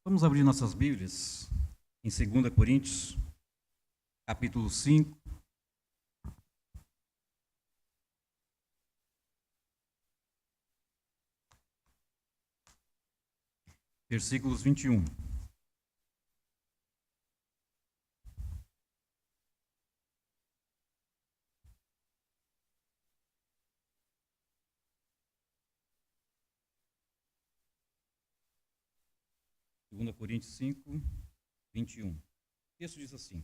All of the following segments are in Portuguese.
Vamos abrir nossas Bíblias em 2 Coríntios, capítulo 5. Versículos 21. Segunda Coríntios 5, 21. O texto diz assim: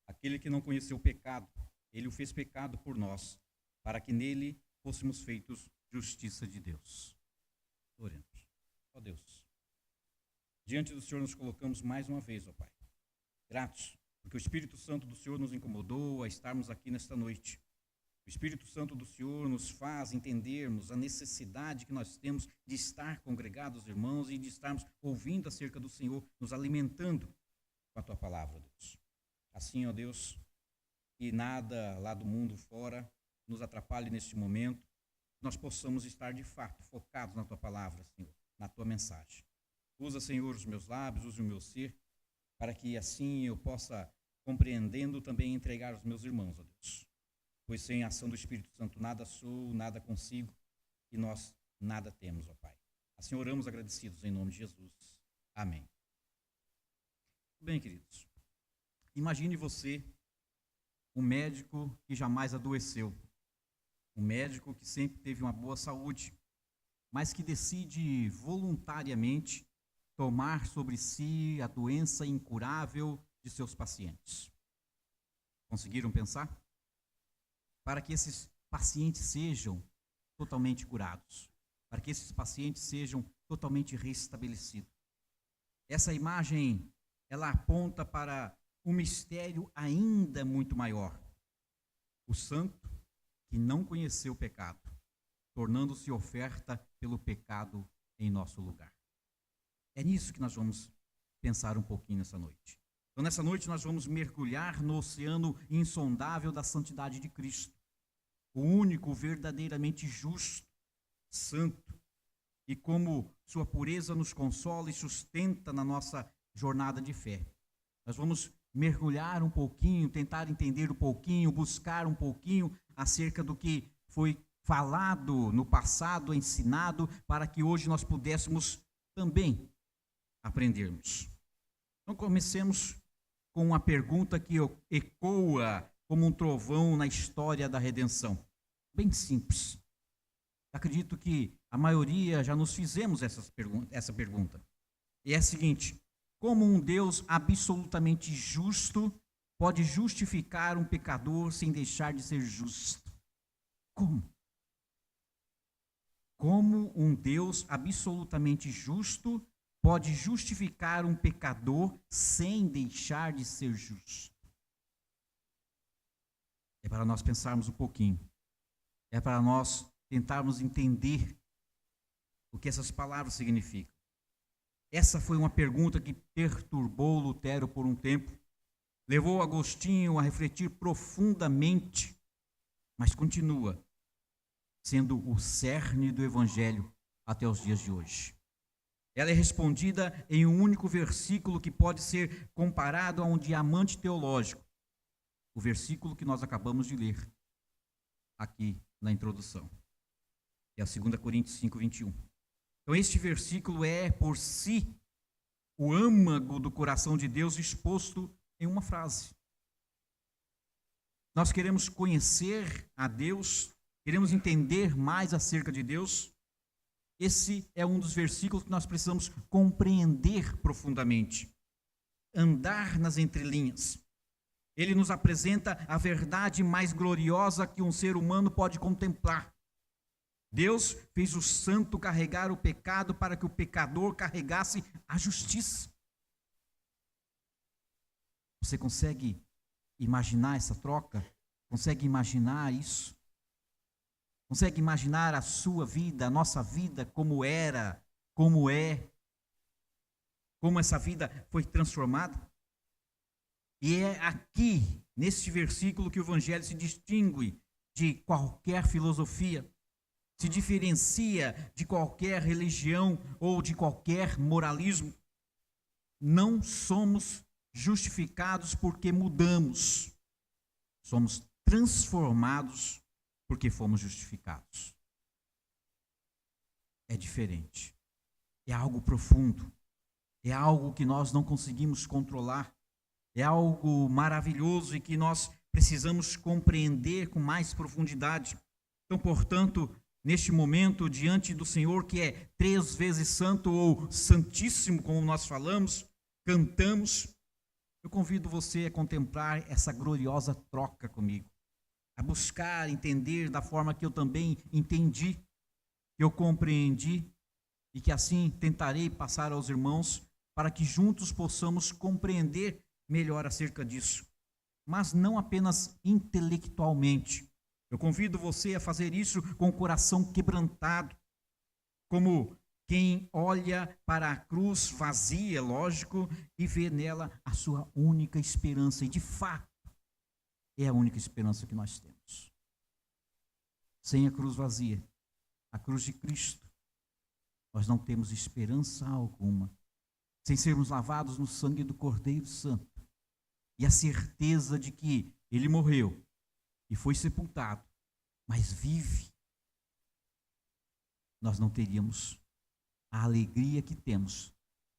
aquele que não conheceu o pecado, ele o fez pecado por nós, para que nele fôssemos feitos justiça de Deus. Oremos. Ó Deus, diante do Senhor nos colocamos mais uma vez, ó Pai. Gratos, porque o Espírito Santo do Senhor nos incomodou a estarmos aqui nesta noite. O Espírito Santo do Senhor nos faz entendermos a necessidade que nós temos de estar congregados, irmãos, e de estarmos ouvindo acerca do Senhor, nos alimentando com a Tua palavra, Deus. Assim, ó Deus, que nada lá do mundo fora nos atrapalhe neste momento, nós possamos estar de fato focados na Tua palavra, Senhor, na Tua mensagem. Usa, Senhor, os meus lábios, use o meu ser, para que assim eu possa, compreendendo, também entregar aos meus irmãos, ó Deus. Pois sem a ação do Espírito Santo nada sou, nada consigo, e nós nada temos, ó Pai. Assim oramos agradecidos em nome de Jesus. Amém. Bem, queridos, imagine você, um médico que jamais adoeceu, um médico que sempre teve uma boa saúde, mas que decide voluntariamente tomar sobre si a doença incurável de seus pacientes. Conseguiram pensar? Para que esses pacientes sejam totalmente curados, para que esses pacientes sejam totalmente restabelecidos. Essa imagem, ela aponta para um mistério ainda muito maior. O santo que não conheceu o pecado, tornando-se oferta pelo pecado em nosso lugar. É nisso que nós vamos pensar um pouquinho nessa noite. Então, nessa noite, nós vamos mergulhar no oceano insondável da santidade de Cristo, o único verdadeiramente justo, santo, e como sua pureza nos consola e sustenta na nossa jornada de fé. Nós vamos mergulhar um pouquinho, tentar entender um pouquinho, buscar um pouquinho acerca do que foi falado no passado, ensinado, para que hoje nós pudéssemos também aprendermos. Então comecemos com uma pergunta que ecoa como um trovão na história da redenção. Bem simples. Acredito que a maioria já nos fizemos essa pergunta. E é a seguinte: como um Deus absolutamente justo pode justificar um pecador sem deixar de ser justo? Como? Como um Deus absolutamente justo pode justificar um pecador sem deixar de ser justo? É para nós pensarmos um pouquinho. É para nós tentarmos entender o que essas palavras significam. Essa foi uma pergunta que perturbou Lutero por um tempo, levou Agostinho a refletir profundamente, mas continua sendo o cerne do Evangelho até os dias de hoje. Ela é respondida em um único versículo que pode ser comparado a um diamante teológico. O versículo que nós acabamos de ler aqui na introdução. É a 2 Coríntios 5, 21. Então este versículo é, por si, o âmago do coração de Deus exposto em uma frase. Nós queremos conhecer a Deus, queremos entender mais acerca de Deus. Esse é um dos versículos que nós precisamos compreender profundamente, andar nas entrelinhas. Ele nos apresenta a verdade mais gloriosa que um ser humano pode contemplar. Deus fez o santo carregar o pecado para que o pecador carregasse a justiça. Você consegue imaginar essa troca? Consegue imaginar isso? Consegue imaginar a sua vida, a nossa vida, como era, como é, como essa vida foi transformada? E é aqui, neste versículo, que o Evangelho se distingue de qualquer filosofia, se diferencia de qualquer religião ou de qualquer moralismo. não somos justificados porque mudamos. Somos transformados porque fomos justificados. É diferente. É algo profundo. É algo que nós não conseguimos controlar. É algo maravilhoso e que nós precisamos compreender com mais profundidade. Então, portanto, neste momento, diante do Senhor, que é 3 vezes santo ou santíssimo, como nós falamos, cantamos, eu convido você a contemplar essa gloriosa troca comigo, a buscar entender da forma que eu também entendi, que eu compreendi, e que assim tentarei passar aos irmãos, para que juntos possamos compreender melhor acerca disso, mas não apenas intelectualmente. Eu convido você a fazer isso com o coração quebrantado, como quem olha para a cruz vazia, lógico, e vê nela a sua única esperança, e de fato, é a única esperança que nós temos. Sem a cruz vazia, a cruz de Cristo, nós não temos esperança alguma, sem sermos lavados no sangue do Cordeiro Santo, e a certeza de que Ele morreu e foi sepultado, mas vive, nós não teríamos a alegria que temos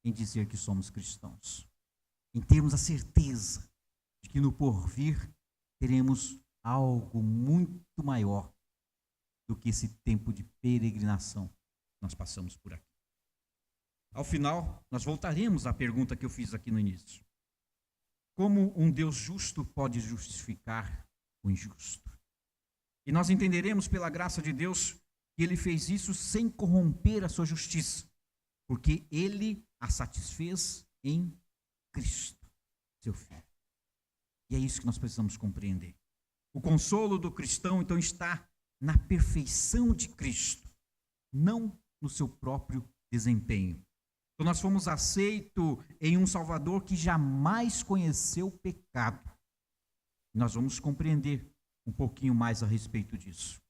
em dizer que somos cristãos, em termos a certeza de que no porvir teremos algo muito maior do que esse tempo de peregrinação que nós passamos por aqui. Ao final, nós voltaremos à pergunta que eu fiz aqui no início. Como um Deus justo pode justificar o injusto? E nós entenderemos pela graça de Deus que Ele fez isso sem corromper a sua justiça, porque Ele a satisfez em Cristo, seu Filho. E é isso que nós precisamos compreender. O consolo do cristão, então, está na perfeição de Cristo, não no seu próprio desempenho. Então, nós fomos aceitos em um Salvador que jamais conheceu o pecado. Nós vamos compreender um pouquinho mais a respeito disso.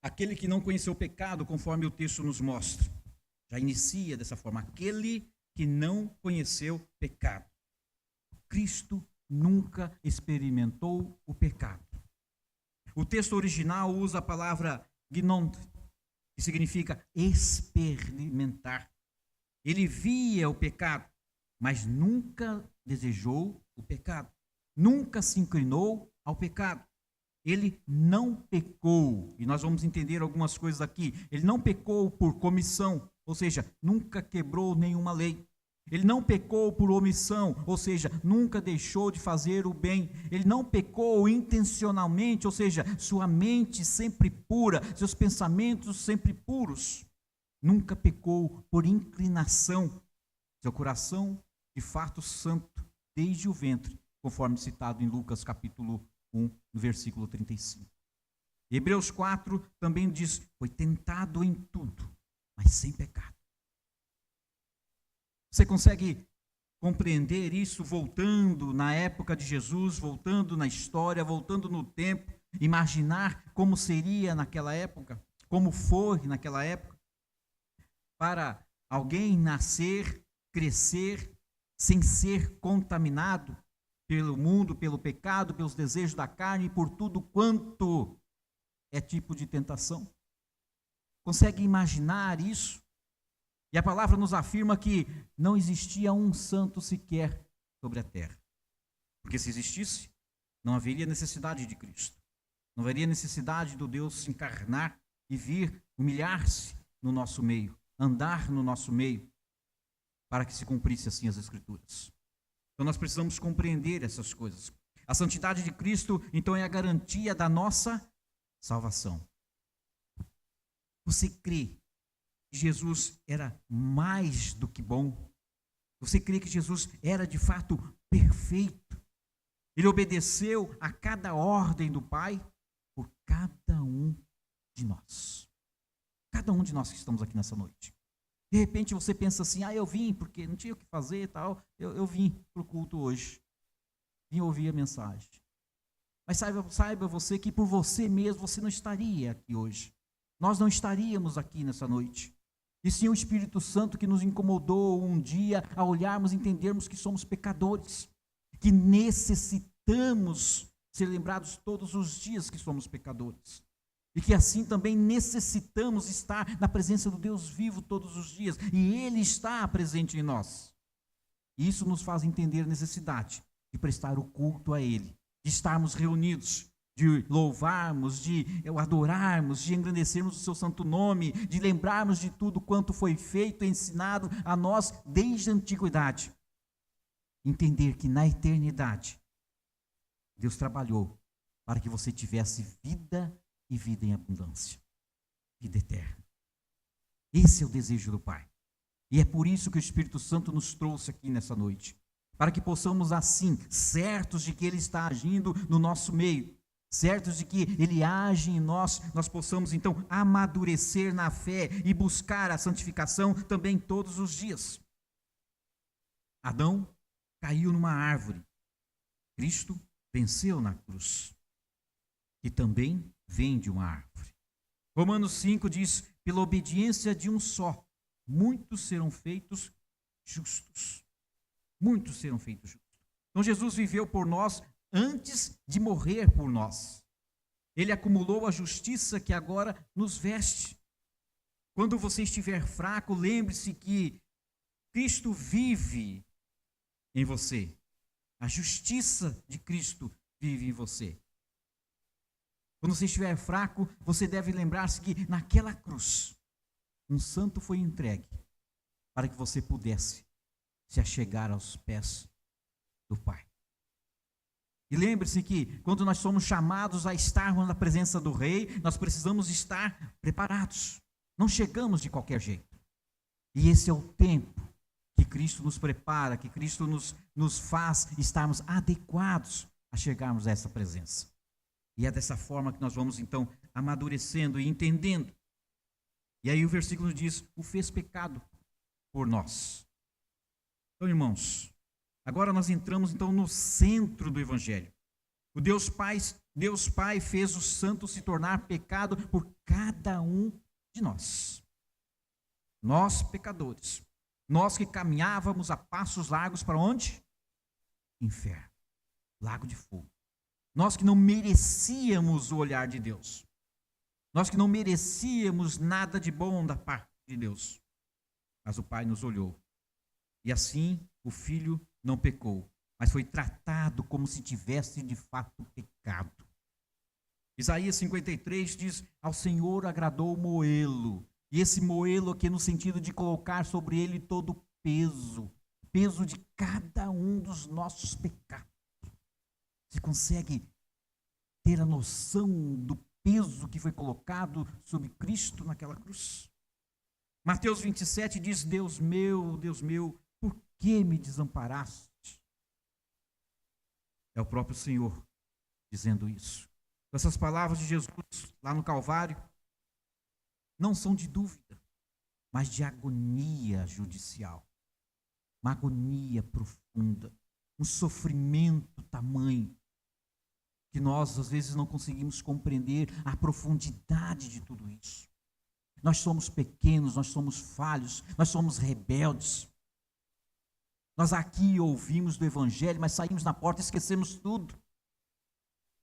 Aquele que não conheceu o pecado, conforme o texto nos mostra, já inicia dessa forma, aquele que não conheceu pecado. Cristo nunca experimentou o pecado. O texto original usa a palavra gnon, que significa experimentar. Ele via o pecado, mas nunca desejou o pecado. Nunca se inclinou ao pecado. Ele não pecou, e nós vamos entender algumas coisas aqui. Ele não pecou por comissão, ou seja, nunca quebrou nenhuma lei. Ele não pecou por omissão, ou seja, nunca deixou de fazer o bem. Ele não pecou intencionalmente, ou seja, sua mente sempre pura, seus pensamentos sempre puros. Nunca pecou por inclinação, seu coração de fato santo desde o ventre, conforme citado em Lucas capítulo 1, no versículo 35. Hebreus 4 também diz, foi tentado em tudo, mas sem pecado. Você consegue compreender isso voltando na época de Jesus, voltando na história, voltando no tempo, imaginar como seria naquela época, como foi naquela época, para alguém nascer, crescer, sem ser contaminado pelo mundo, pelo pecado, pelos desejos da carne e por tudo quanto é tipo de tentação? Consegue imaginar isso? E a palavra nos afirma que não existia um santo sequer sobre a terra. Porque se existisse, não haveria necessidade de Cristo. Não haveria necessidade do Deus se encarnar e vir humilhar-se no nosso meio, andar no nosso meio, para que se cumprisse assim as Escrituras. Então nós precisamos compreender essas coisas. A santidade de Cristo, então, é a garantia da nossa salvação. Você crê que Jesus era mais do que bom? Você crê que Jesus era de fato perfeito? Ele obedeceu a cada ordem do Pai por cada um de nós. Cada um de nós que estamos aqui nessa noite. De repente você pensa assim, eu vim porque não tinha o que fazer e tal, eu vim para o culto hoje. Vim ouvir a mensagem. Mas saiba você que por você mesmo você não estaria aqui hoje. Nós não estaríamos aqui nessa noite. E sim o Espírito Santo que nos incomodou um dia a olharmos e entendermos que somos pecadores, que necessitamos ser lembrados todos os dias que somos pecadores. E que assim também necessitamos estar na presença do Deus vivo todos os dias. E Ele está presente em nós. E isso nos faz entender a necessidade de prestar o culto a Ele, de estarmos reunidos, de louvarmos, de adorarmos, de engrandecermos o seu santo nome, de lembrarmos de tudo quanto foi feito e ensinado a nós desde a antiguidade. Entender que na eternidade, Deus trabalhou para que você tivesse vida e vida em abundância, vida eterna. Esse é o desejo do Pai. E é por isso que o Espírito Santo nos trouxe aqui nessa noite, para que possamos assim, certos de que Ele está agindo no nosso meio, certos de que Ele age em nós, nós possamos então amadurecer na fé e buscar a santificação também todos os dias. Adão caiu numa árvore, Cristo venceu na cruz, e também vem de uma árvore. Romanos 5 diz, pela obediência de um só, muitos serão feitos justos. Muitos serão feitos justos. Então Jesus viveu por nós antes de morrer por nós. Ele acumulou a justiça que agora nos veste. Quando você estiver fraco, lembre-se que Cristo vive em você. A justiça de Cristo vive em você. Quando você estiver fraco, você deve lembrar-se que naquela cruz, um santo foi entregue para que você pudesse se achegar aos pés do Pai. E lembre-se que quando nós somos chamados a estarmos na presença do Rei, nós precisamos estar preparados. Não chegamos de qualquer jeito. E esse é o tempo que Cristo nos prepara, que Cristo nos faz estarmos adequados a chegarmos a essa presença. E é dessa forma que nós vamos então amadurecendo e entendendo. E aí o versículo diz, o fez pecado por nós. Então, irmãos, agora nós entramos então no centro do Evangelho. O Deus Pai fez o santo se tornar pecado por cada um de nós. Nós, pecadores. Nós que caminhávamos a passos largos para onde? Inferno. Lago de fogo. Nós que não merecíamos o olhar de Deus. Nós que não merecíamos nada de bom da parte de Deus. Mas o Pai nos olhou. E assim o Filho não pecou, mas foi tratado como se tivesse de fato pecado. Isaías 53 diz, ao Senhor agradou moê-lo. E esse moê-lo aqui no sentido de colocar sobre ele todo o peso de cada um dos nossos pecados. Você consegue ter a noção do peso que foi colocado sobre Cristo naquela cruz? Mateus 27 diz, Deus meu, por que me desamparaste? É o próprio Senhor dizendo isso. Essas palavras de Jesus lá no Calvário não são de dúvida, mas de agonia judicial. Uma agonia profunda, um sofrimento tamanho, que nós às vezes não conseguimos compreender a profundidade de tudo isso. Nós somos pequenos, nós somos falhos, nós somos rebeldes. Nós aqui ouvimos do Evangelho, mas saímos na porta e esquecemos tudo.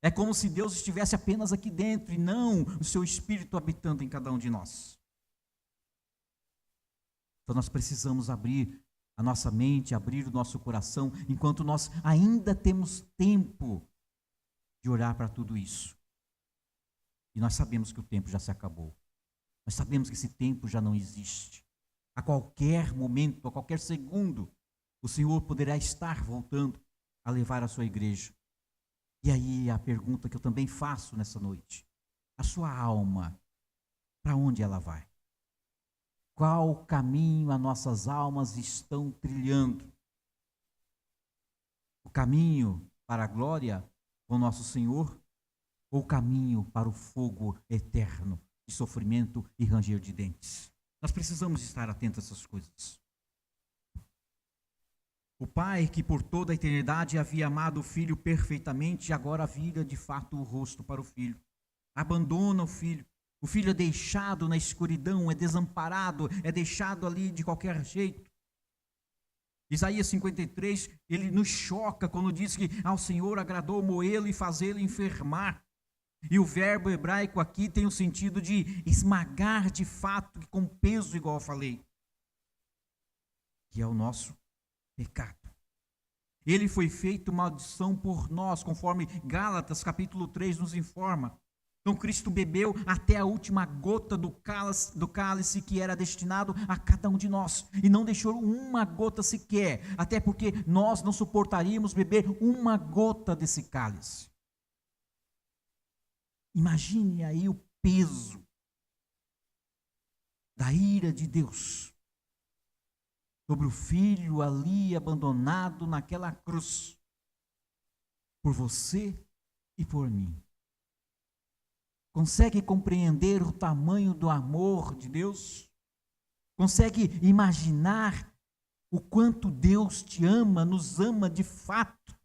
É como se Deus estivesse apenas aqui dentro e não o seu Espírito habitando em cada um de nós. Então nós precisamos abrir a nossa mente, abrir o nosso coração, enquanto nós ainda temos tempo de olhar para tudo isso. E nós sabemos que o tempo já se acabou. Nós sabemos que esse tempo já não existe. A qualquer momento, a qualquer segundo, o Senhor poderá estar voltando a levar a sua igreja. E aí a pergunta que eu também faço nessa noite. A sua alma, para onde ela vai? Qual caminho as nossas almas estão trilhando? O caminho para a glória com nosso Senhor? Ou o caminho para o fogo eterno de sofrimento e ranger de dentes? Nós precisamos estar atentos a essas coisas. O Pai, que por toda a eternidade havia amado o Filho perfeitamente, agora vira de fato o rosto para o Filho. Abandona o Filho O filho é deixado na escuridão, é desamparado, é deixado ali de qualquer jeito. Isaías 53, ele nos choca quando diz que ao Senhor agradou moê-lo e fazê-lo enfermar. E o verbo hebraico aqui tem o sentido de esmagar de fato, com peso, igual eu falei, que é o nosso pecado. Ele foi feito maldição por nós, conforme Gálatas capítulo 3 nos informa. Então Cristo bebeu até a última gota do cálice que era destinado a cada um de nós, e não deixou uma gota sequer, até porque nós não suportaríamos beber uma gota desse cálice. Imagine aí o peso da ira de Deus sobre o filho ali abandonado naquela cruz, por você e por mim. Consegue compreender o tamanho do amor de Deus? Consegue imaginar o quanto Deus te ama, nos ama de fato?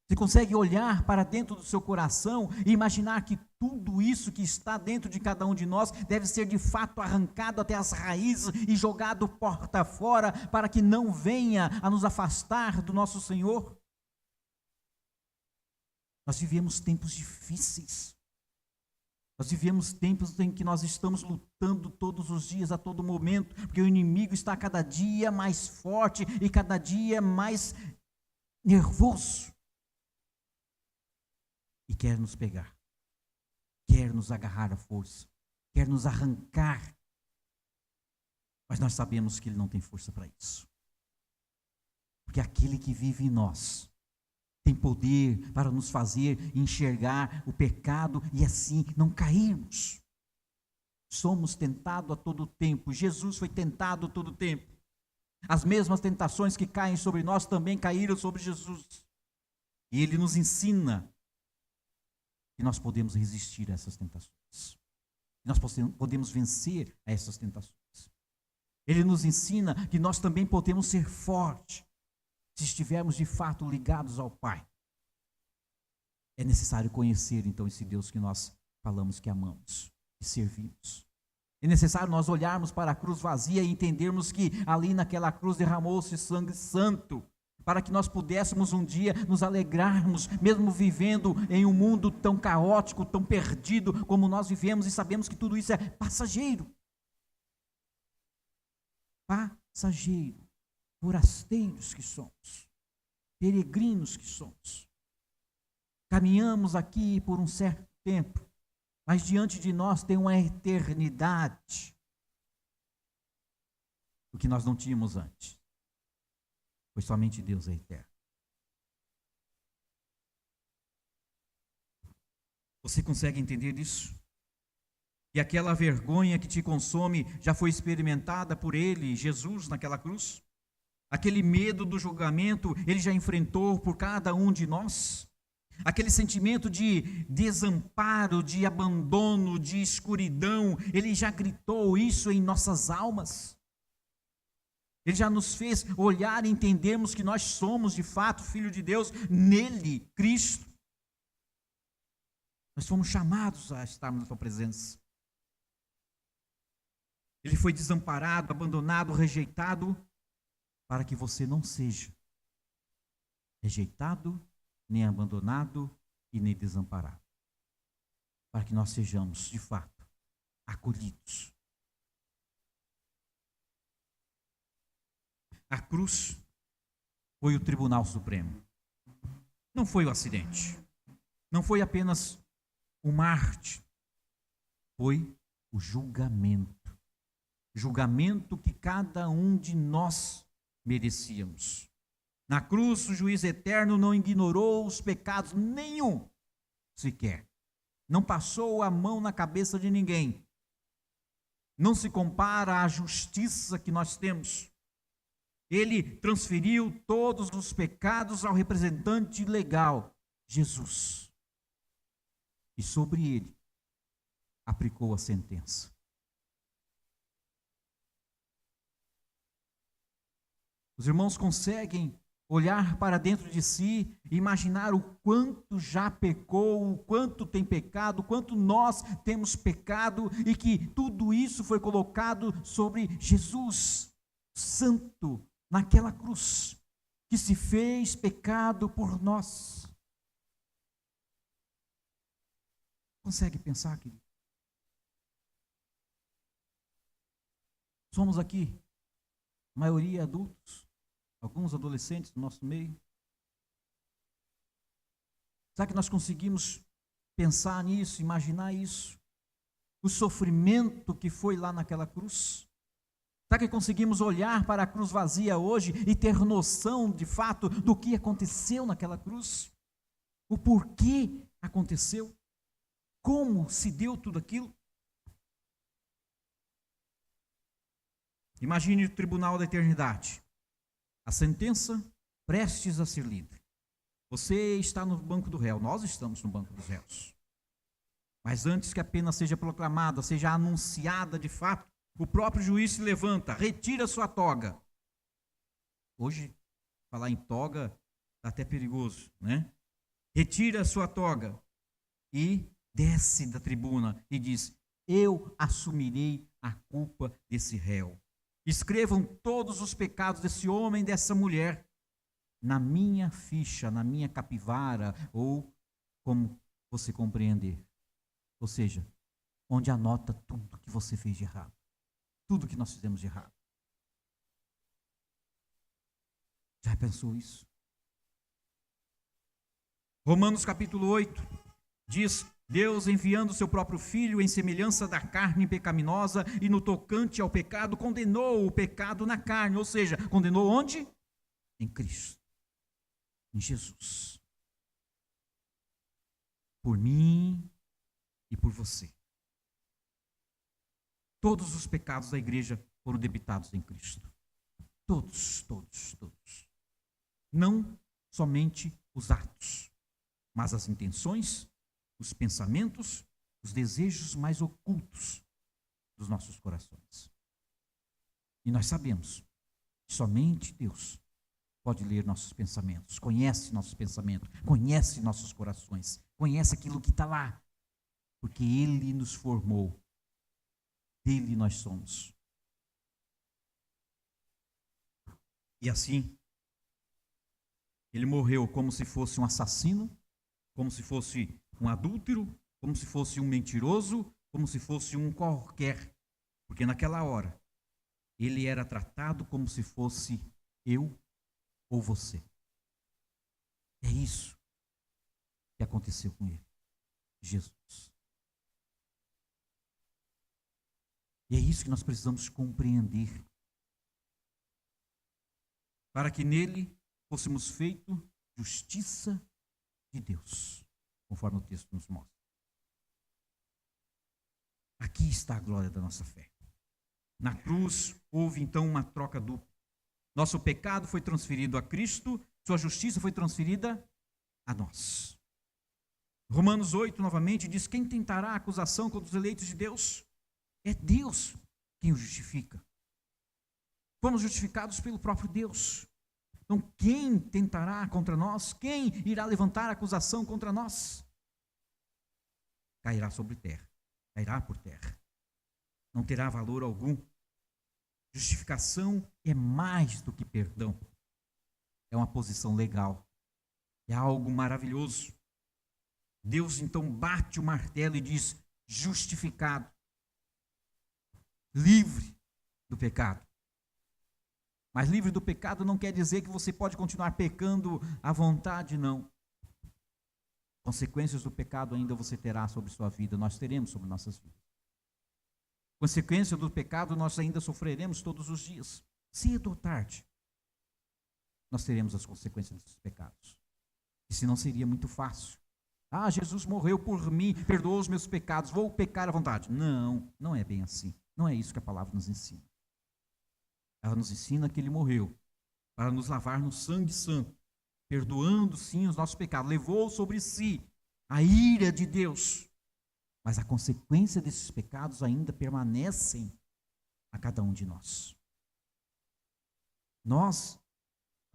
Você consegue olhar para dentro do seu coração e imaginar que tudo isso que está dentro de cada um de nós deve ser de fato arrancado até as raízes e jogado porta fora para que não venha a nos afastar do nosso Senhor? Nós vivemos tempos difíceis. Nós vivemos tempos em que nós estamos lutando todos os dias, a todo momento, porque o inimigo está cada dia mais forte e cada dia mais nervoso. E quer nos pegar, quer nos agarrar à força, quer nos arrancar. Mas nós sabemos que ele não tem força para isso. Porque aquele que vive em nós tem poder para nos fazer enxergar o pecado e assim não cairmos. Somos tentados a todo tempo. Jesus foi tentado a todo tempo. As mesmas tentações que caem sobre nós também caíram sobre Jesus. E ele nos ensina que nós podemos resistir a essas tentações. Nós podemos vencer a essas tentações. Ele nos ensina que nós também podemos ser fortes se estivermos de fato ligados ao Pai. É necessário conhecer então esse Deus que nós falamos que amamos e servimos. É necessário nós olharmos para a cruz vazia e entendermos que ali naquela cruz derramou-se sangue santo, para que nós pudéssemos um dia nos alegrarmos, mesmo vivendo em um mundo tão caótico, tão perdido como nós vivemos, e sabemos que tudo isso é passageiro. Passageiro, forasteiros que somos, peregrinos que somos. Caminhamos aqui por um certo tempo, mas diante de nós tem uma eternidade, o que nós não tínhamos antes. Pois somente Deus é eterno. Você consegue entender isso? E aquela vergonha que te consome já foi experimentada por Ele, Jesus, naquela cruz? Aquele medo do julgamento, Ele já enfrentou por cada um de nós? Aquele sentimento de desamparo, de abandono, de escuridão, Ele já gritou isso em nossas almas? Ele já nos fez olhar e entendermos que nós somos de fato filho de Deus nele, Cristo. Nós fomos chamados a estarmos na sua presença. Ele foi desamparado, abandonado, rejeitado, para que você não seja rejeitado, nem abandonado e nem desamparado. Para que nós sejamos de fato acolhidos. A cruz foi o Tribunal Supremo. Não foi o acidente. Não foi apenas o Marte. Foi o julgamento. Julgamento que cada um de nós merecíamos. Na cruz, o juiz eterno não ignorou os pecados nenhum, sequer. Não passou a mão na cabeça de ninguém. Não se compara à justiça que nós temos. Ele transferiu todos os pecados ao representante legal, Jesus. E sobre ele aplicou a sentença. Os irmãos conseguem olhar para dentro de si e imaginar o quanto já pecou, o quanto tem pecado, o quanto nós temos pecado e que tudo isso foi colocado sobre Jesus, santo, naquela cruz, que se fez pecado por nós. Consegue pensar, querido? Somos aqui, maioria adultos, alguns adolescentes no nosso meio. Será que nós conseguimos pensar nisso, imaginar isso? O sofrimento que foi lá naquela cruz? Será que conseguimos olhar para a cruz vazia hoje e ter noção de fato do que aconteceu naquela cruz? O porquê aconteceu? Como se deu tudo aquilo? Imagine o tribunal da eternidade. A sentença prestes a ser lida. Você está no banco do réu, nós estamos no banco dos réus. Mas antes que a pena seja proclamada, seja anunciada de fato, o próprio juiz se levanta, retira sua toga. Hoje, falar em toga está até perigoso, né? Retira a sua toga e desce da tribuna e diz: eu assumirei a culpa desse réu. Escrevam todos os pecados desse homem e dessa mulher na minha ficha, na minha capivara, ou como você compreender. Ou seja, onde anota tudo que você fez de errado. Tudo que nós fizemos de errado. Já pensou isso? Romanos capítulo 8 diz: Deus, enviando o seu próprio Filho em semelhança da carne pecaminosa e no tocante ao pecado, condenou o pecado na carne. Ou seja, condenou onde? Em Cristo. Em Jesus. Por mim e por você. Todos os pecados da igreja foram debitados em Cristo. Todos, todos, todos. Não somente os atos, mas as intenções, os pensamentos, os desejos mais ocultos dos nossos corações. E nós sabemos que somente Deus pode ler nossos pensamentos, conhece nossos pensamentos, conhece nossos corações, conhece aquilo que está lá, porque Ele nos formou, dele nós somos. E assim, Ele morreu como se fosse um assassino, como se fosse um adúltero, como se fosse um mentiroso, como se fosse um qualquer. Porque naquela hora, ele era tratado como se fosse eu ou você. É isso que aconteceu com ele, Jesus. E é isso que nós precisamos compreender. Para que nele fôssemos feito justiça de Deus, conforme o texto nos mostra. Aqui está a glória da nossa fé. Na cruz houve então uma troca dupla. Nosso pecado foi transferido a Cristo, sua justiça foi transferida a nós. Romanos 8 novamente diz: quem tentará acusação contra os eleitos de Deus? É Deus quem o justifica. Fomos justificados pelo próprio Deus. Então, quem tentará contra nós? Quem irá levantar acusação contra nós? Cairá sobre terra, cairá por terra. Não terá valor algum. Justificação é mais do que perdão. É uma posição legal. É algo maravilhoso. Deus então bate o martelo e diz: justificado. Livre do pecado. Mas livre do pecado não quer dizer que você pode continuar pecando à vontade, não. Consequências do pecado ainda você terá sobre sua vida, nós teremos sobre nossas vidas. Consequência do pecado nós ainda sofreremos todos os dias. Cedo ou tarde, nós teremos as consequências desses pecados. E senão seria muito fácil. Ah, Jesus morreu por mim, perdoou os meus pecados, vou pecar à vontade. Não, não é bem assim. Não é isso que a palavra nos ensina. Ela nos ensina que Ele morreu para nos lavar no sangue santo, perdoando sim os nossos pecados. Levou sobre si a ira de Deus. Mas a consequência desses pecados ainda permanecem a cada um de nós. Nós,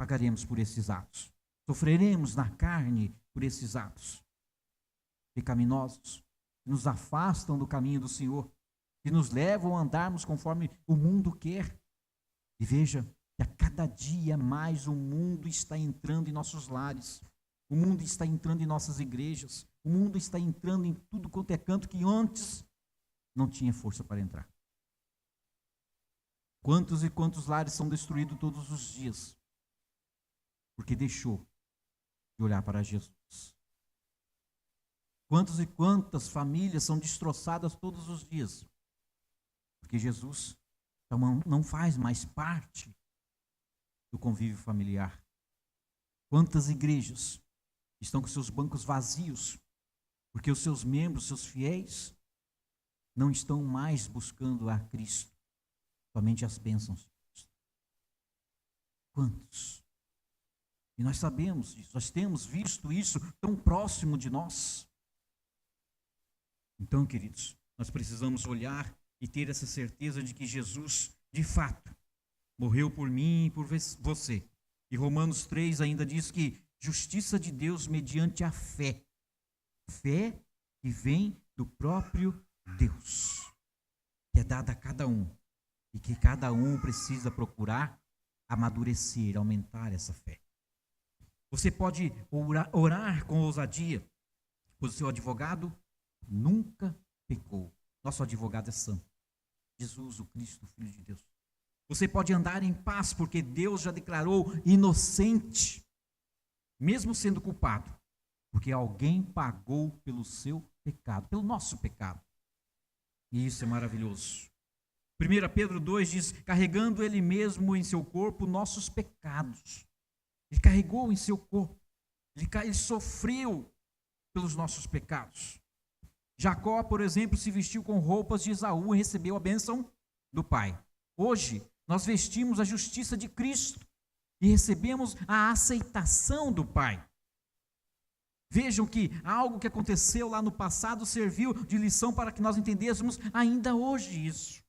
pagaremos por esses atos. Sofreremos na carne por esses atos pecaminosos, que nos afastam do caminho do Senhor, que nos levam a andarmos conforme o mundo quer. E veja que a cada dia mais o mundo está entrando em nossos lares, o mundo está entrando em nossas igrejas, o mundo está entrando em tudo quanto é canto que antes não tinha força para entrar. Quantos e quantos lares são destruídos todos os dias, porque deixou de olhar para Jesus. Quantos e quantas famílias são destroçadas todos os dias, porque Jesus não faz mais parte do convívio familiar. Quantas igrejas estão com seus bancos vazios, porque os seus membros, seus fiéis, não estão mais buscando a Cristo, somente as bênçãos de Cristo. Quantos? E nós sabemos disso, nós temos visto isso tão próximo de nós. Então, queridos, nós precisamos olhar e ter essa certeza de que Jesus, de fato, morreu por mim e por você. E Romanos 3 ainda diz que justiça de Deus mediante a fé. Fé que vem do próprio Deus, que é dada a cada um. E que cada um precisa procurar amadurecer, aumentar essa fé. Você pode orar com ousadia, pois o seu advogado nunca pecou. Nosso advogado é santo. Jesus, o Cristo, o Filho de Deus. Você pode andar em paz, porque Deus já declarou inocente, mesmo sendo culpado, porque alguém pagou pelo seu pecado, pelo nosso pecado. E isso é maravilhoso. 1 Pedro 2 diz, carregando ele mesmo em seu corpo nossos pecados. Ele carregou em seu corpo, ele sofreu pelos nossos pecados. Jacó, por exemplo, se vestiu com roupas de Esaú e recebeu a bênção do pai. Hoje, nós vestimos a justiça de Cristo e recebemos a aceitação do pai. Vejam que algo que aconteceu lá no passado serviu de lição para que nós entendêssemos ainda hoje isso.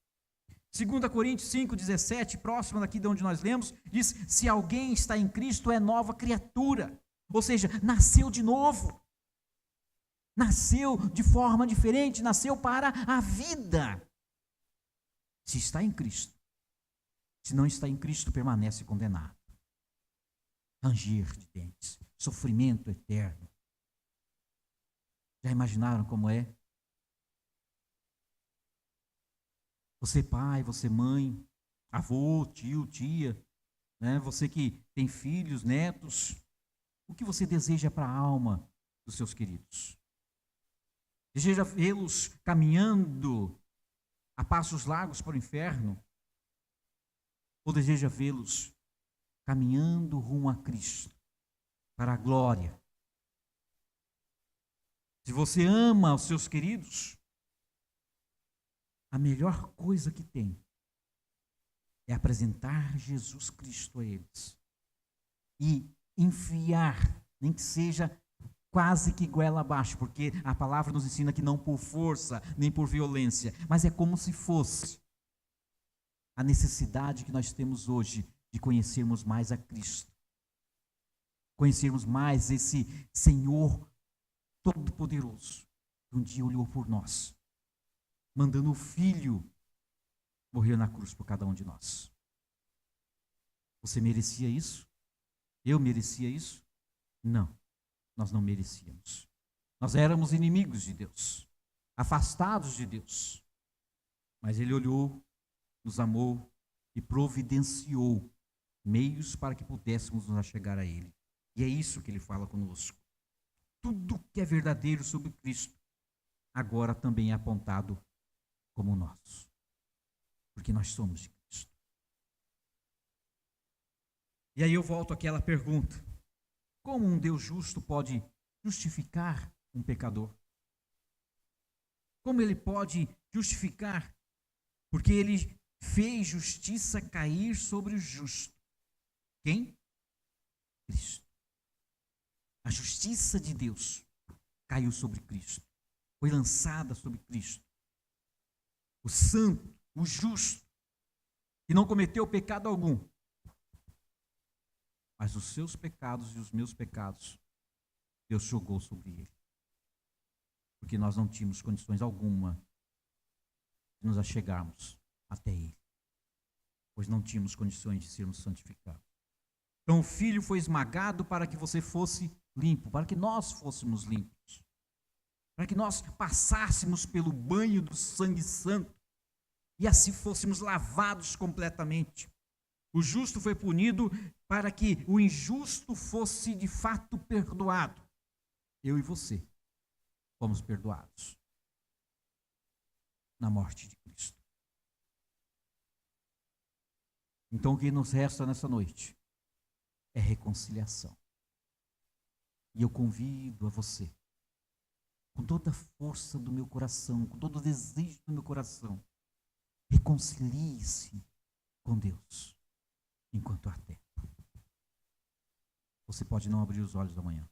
2 Coríntios 5,17, próximo daqui de onde nós lemos, diz, se alguém está em Cristo é nova criatura, ou seja, nasceu de novo, nasceu de forma diferente, nasceu para a vida. Se está em Cristo, se não está em Cristo, permanece condenado. Ranger de dentes, sofrimento eterno. Já imaginaram como é? Você pai, você mãe, avô, tio, tia, né? Você que tem filhos, netos, o que você deseja para a alma dos seus queridos? Deseja vê-los caminhando a passos largos para o inferno? Ou deseja vê-los caminhando rumo a Cristo, para a glória? Se você ama os seus queridos, a melhor coisa que tem é apresentar Jesus Cristo a eles e enfiar, nem que seja quase que goela abaixo, porque a palavra nos ensina que não por força, nem por violência, mas é como se fosse a necessidade que nós temos hoje de conhecermos mais a Cristo, conhecermos mais esse Senhor Todo-Poderoso, que um dia olhou por nós, mandando o Filho morrer na cruz por cada um de nós. Você merecia isso? Eu merecia isso? Não, nós não merecíamos. Nós éramos inimigos de Deus, afastados de Deus. Mas Ele olhou, nos amou e providenciou meios para que pudéssemos nos achegar a Ele. E é isso que Ele fala conosco. Tudo que é verdadeiro sobre Cristo, agora também é apontado como nosso, porque nós somos de Cristo. E aí eu volto àquela pergunta: como um Deus justo pode justificar um pecador? Como ele pode justificar? Porque ele fez justiça cair sobre o justo. Quem? Cristo. A justiça de Deus caiu sobre Cristo, foi lançada sobre Cristo. O santo, o justo, que não cometeu pecado algum, Mas os seus pecados e os meus pecados, Deus jogou sobre ele. Porque nós não tínhamos condições alguma de nos achegarmos até ele. Pois não tínhamos condições de sermos santificados. Então o Filho foi esmagado para que você fosse limpo, para que nós fôssemos limpos. Para que nós passássemos pelo banho do sangue santo e assim fôssemos lavados completamente. O justo foi punido para que o injusto fosse de fato perdoado. Eu e você fomos perdoados na morte de Cristo. Então o que nos resta nessa noite é reconciliação. E eu convido a você, com toda a força do meu coração, com todo o desejo do meu coração, reconcilie-se com Deus enquanto há tempo. Você pode não abrir os olhos amanhã.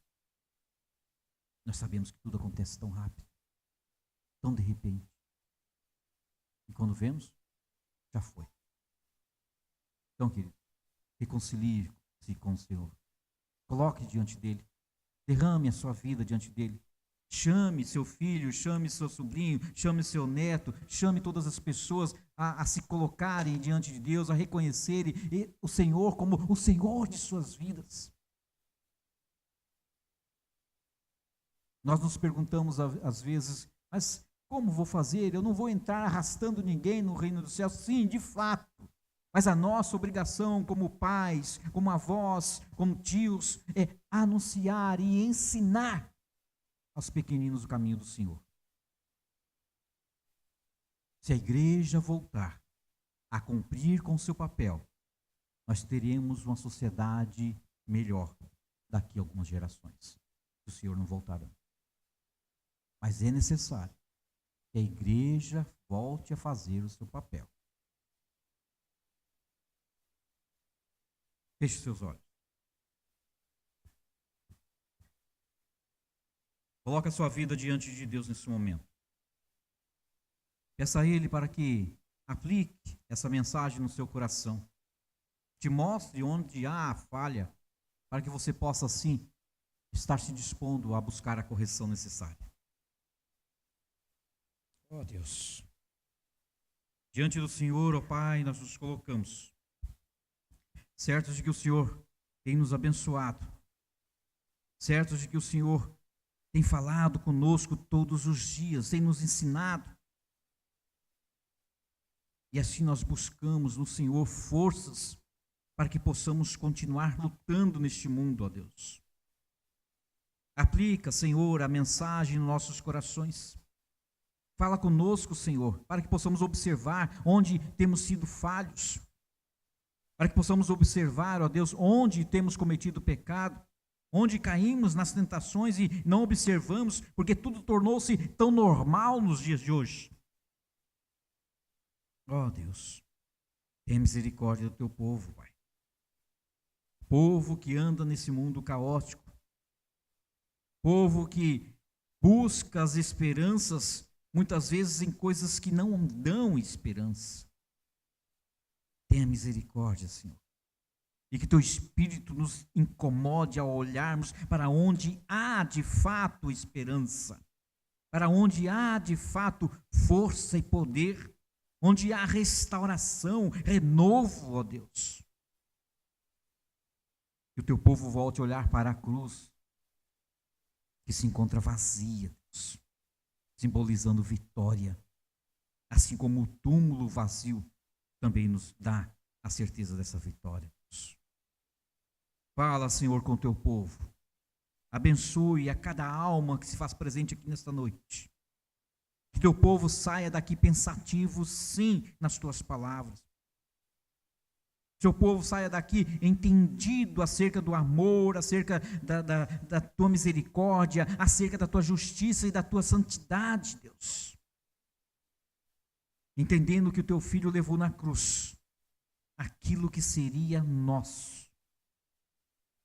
Nós sabemos que tudo acontece tão rápido, tão de repente. E quando vemos, já foi. Então, querido, reconcilie-se com o Senhor. Coloque diante dele. Derrame a sua vida diante dele. Chame seu filho, chame seu sobrinho, chame seu neto, chame todas as pessoas a se colocarem diante de Deus, a reconhecerem o Senhor como o Senhor de suas vidas. Nós nos perguntamos às vezes, mas como vou fazer? Eu não vou entrar arrastando ninguém no reino dos céus. Sim, de fato. Mas a nossa obrigação como pais, como avós, como tios, é anunciar e ensinar aos pequeninos o caminho do Senhor. Se a igreja voltar a cumprir com seu papel, nós teremos uma sociedade melhor daqui a algumas gerações, se o Senhor não voltar antes. Mas é necessário que a igreja volte a fazer o seu papel. Feche seus olhos. Coloque a sua vida diante de Deus nesse momento. Peça a Ele para que aplique essa mensagem no seu coração. Te mostre onde há a falha, para que você possa, assim, estar se dispondo a buscar a correção necessária. Ó Deus. Diante do Senhor, ó Pai, nós nos colocamos, certos de que o Senhor tem nos abençoado, certos de que o Senhor tem falado conosco todos os dias, tem nos ensinado. E assim nós buscamos no Senhor forças para que possamos continuar lutando neste mundo, ó Deus. Aplica, Senhor, a mensagem nos nossos corações. Fala conosco, Senhor, para que possamos observar onde temos sido falhos, para que possamos observar, ó Deus, onde temos cometido pecado, onde caímos nas tentações e não observamos, porque tudo tornou-se tão normal nos dias de hoje. Ó Deus, tenha misericórdia do teu povo, Pai. Povo que anda nesse mundo caótico, povo que busca as esperanças, muitas vezes em coisas que não dão esperança. Tenha misericórdia, Senhor. E que teu Espírito nos incomode ao olharmos para onde há de fato esperança, para onde há de fato força e poder, onde há restauração, renovo, ó Deus. Que o teu povo volte a olhar para a cruz, que se encontra vazia, Deus, simbolizando vitória, assim como o túmulo vazio também nos dá a certeza dessa vitória. Fala, Senhor, com o teu povo. Abençoe a cada alma que se faz presente aqui nesta noite. Que teu povo saia daqui pensativo, sim, nas tuas palavras. Seu povo saia daqui entendido acerca do amor, acerca da tua misericórdia, acerca da tua justiça e da tua santidade, Deus. Entendendo que o teu filho levou na cruz aquilo que seria nosso.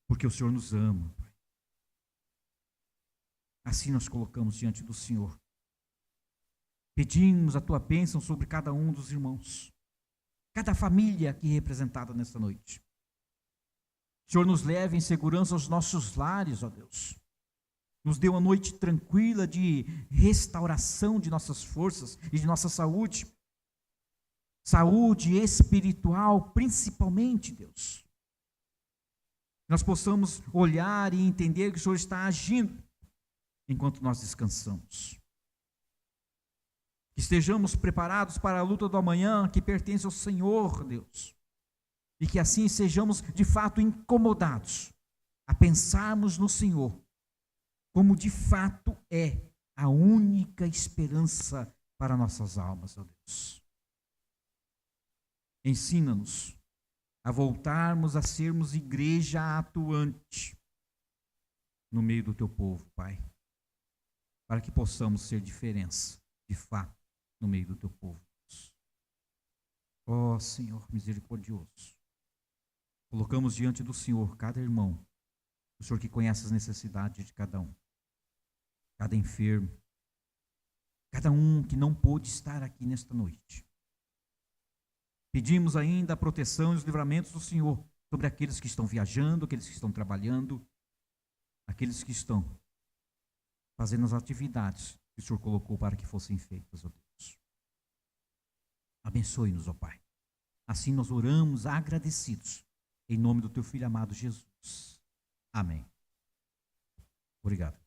Porque o Senhor nos ama, Pai. Assim nós colocamos diante do Senhor. Pedimos a tua bênção sobre cada um dos irmãos. Cada família aqui representada nesta noite. O Senhor nos leve em segurança aos nossos lares, ó Deus. Nos dê uma noite tranquila de restauração de nossas forças e de nossa saúde. Saúde espiritual, principalmente, Deus. Nós possamos olhar e entender que o Senhor está agindo enquanto nós descansamos. Que estejamos preparados para a luta do amanhã que pertence ao Senhor, Deus. E que assim sejamos de fato incomodados a pensarmos no Senhor como de fato é a única esperança para nossas almas, ó Deus. Ensina-nos a voltarmos a sermos igreja atuante no meio do teu povo, Pai, para que possamos ser diferença, de fato, no meio do teu povo. Ó Senhor misericordioso, colocamos diante do Senhor cada irmão, o Senhor que conhece as necessidades de cada um, cada enfermo, cada um que não pôde estar aqui nesta noite. Pedimos ainda a proteção e os livramentos do Senhor sobre aqueles que estão viajando, aqueles que estão trabalhando, aqueles que estão fazendo as atividades que o Senhor colocou para que fossem feitas, ó Deus. Abençoe-nos, ó Pai. Assim nós oramos agradecidos, em nome do teu Filho amado Jesus. Amém. Obrigado.